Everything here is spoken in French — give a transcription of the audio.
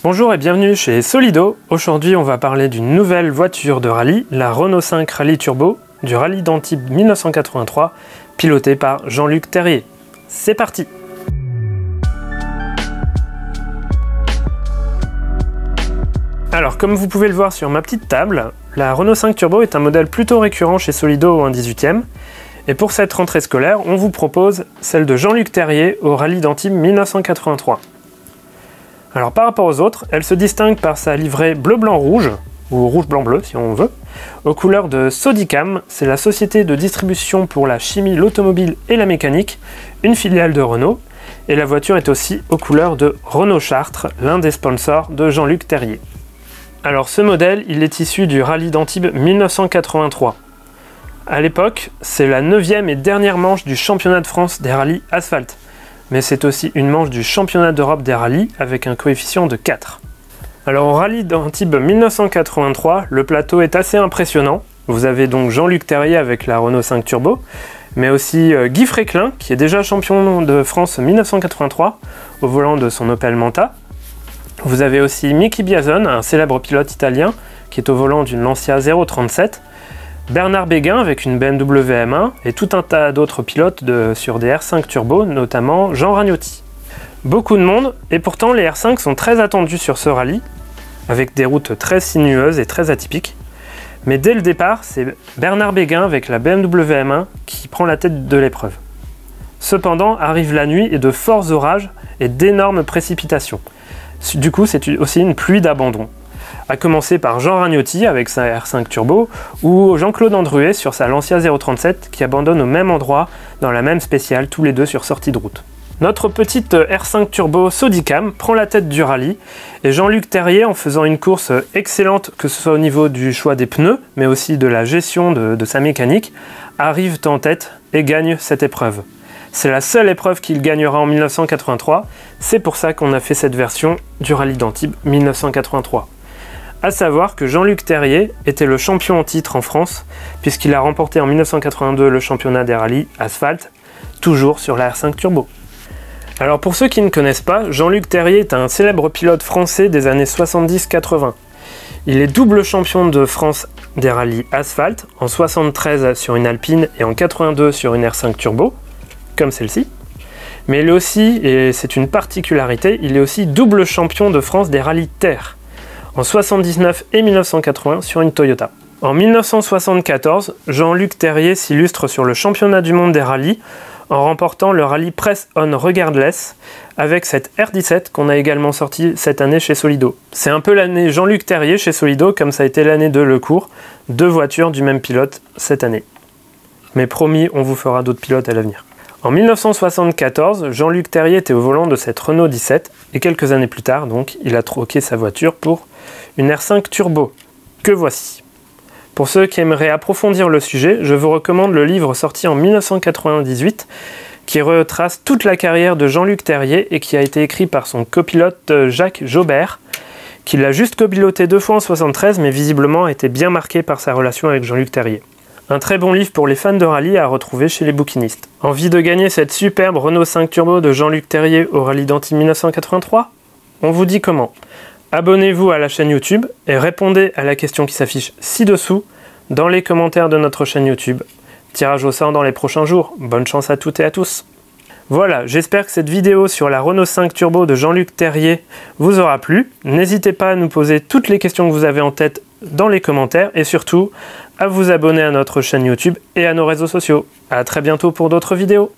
Bonjour et bienvenue chez Solido. Aujourd'hui on va parler d'une nouvelle voiture de rallye, la Renault 5 Rallye Turbo du rallye d'Antibes 1983, pilotée par Jean-Luc Terrier. C'est parti! Alors comme vous pouvez le voir sur ma petite table, la Renault 5 Turbo est un modèle plutôt récurrent chez Solido au 1/18e. Et pour cette rentrée scolaire, on vous propose celle de Jean-Luc Terrier au rallye d'Antibes 1983. Alors par rapport aux autres, elle se distingue par sa livrée bleu-blanc-rouge, ou rouge-blanc-bleu si on veut, aux couleurs de Sodicam, c'est la société de distribution pour la chimie, l'automobile et la mécanique, une filiale de Renault, et la voiture est aussi aux couleurs de Renault Chartres, l'un des sponsors de Jean-Luc Terrier. Alors ce modèle, il est issu du rallye d'Antibes 1983. À l'époque, c'est la 9e et dernière manche du championnat de France des rallyes asphalte. Mais c'est aussi une manche du championnat d'Europe des rallyes avec un coefficient de 4. Alors au rallye d'Antibes 1983, le plateau est assez impressionnant. Vous avez donc Jean-Luc Terrier avec la Renault 5 Turbo, mais aussi Guy Fréquelin qui est déjà champion de France 1983 au volant de son Opel Manta. Vous avez aussi Mickey Biazon, un célèbre pilote italien qui est au volant d'une Lancia 037. Bernard Béguin avec une BMW M1 et tout un tas d'autres pilotes sur des R5 Turbo, notamment Jean Ragnotti. Beaucoup de monde et pourtant les R5 sont très attendus sur ce rallye, avec des routes très sinueuses et très atypiques. Mais dès le départ, c'est Bernard Béguin avec la BMW M1 qui prend la tête de l'épreuve. Cependant, arrive la nuit et de forts orages et d'énormes précipitations. Du coup, c'est aussi une pluie d'abandon. À commencer par Jean Ragnotti avec sa R5 Turbo ou Jean-Claude Andruet sur sa Lancia 037 qui abandonne au même endroit dans la même spéciale, tous les deux sur sortie de route. Notre petite R5 Turbo Sodicam prend la tête du rallye et Jean-Luc Terrier, en faisant une course excellente que ce soit au niveau du choix des pneus mais aussi de la gestion de sa mécanique, arrive en tête et gagne cette épreuve. C'est la seule épreuve qu'il gagnera en 1983, c'est pour ça qu'on a fait cette version du rallye d'Antibes 1983. A savoir que Jean-Luc Terrier était le champion en titre en France, puisqu'il a remporté en 1982 le championnat des rallyes asphalte, toujours sur la R5 Turbo. Alors pour ceux qui ne connaissent pas, Jean-Luc Terrier est un célèbre pilote français des années 70-80. Il est double champion de France des rallyes asphalte, en 73 sur une Alpine et en 82 sur une R5 Turbo, comme celle-ci. Mais il est aussi, et c'est une particularité, il est aussi double champion de France des rallyes terre, en 79 et 1980 sur une Toyota. En 1974, Jean-Luc Terrier s'illustre sur le championnat du monde des rallyes en remportant le rallye Press On Regardless avec cette R17 qu'on a également sorti cette année chez Solido. C'est un peu l'année Jean-Luc Terrier chez Solido comme ça a été l'année de Lecourt, deux voitures du même pilote cette année. Mais promis, on vous fera d'autres pilotes à l'avenir. En 1974, Jean-Luc Terrier était au volant de cette Renault 17 et quelques années plus tard, donc, il a troqué sa voiture pour une R5 Turbo, que voici. Pour ceux qui aimeraient approfondir le sujet, je vous recommande le livre sorti en 1998 qui retrace toute la carrière de Jean-Luc Terrier et qui a été écrit par son copilote Jacques Jaubert, qui l'a juste copiloté 2 fois en 73 mais visiblement a été bien marqué par sa relation avec Jean-Luc Terrier. Un très bon livre pour les fans de rallye à retrouver chez les bouquinistes. Envie de gagner cette superbe Renault 5 Turbo de Jean-Luc Terrier au rallye d'Antibes 1983? On vous dit comment. Abonnez-vous à la chaîne YouTube et répondez à la question qui s'affiche ci-dessous dans les commentaires de notre chaîne YouTube. Tirage au sort dans les prochains jours. Bonne chance à toutes et à tous. Voilà, j'espère que cette vidéo sur la Renault 5 Turbo de Jean-Luc Terrier vous aura plu. N'hésitez pas à nous poser toutes les questions que vous avez en tête dans les commentaires et surtout à vous abonner à notre chaîne YouTube et à nos réseaux sociaux. À très bientôt pour d'autres vidéos.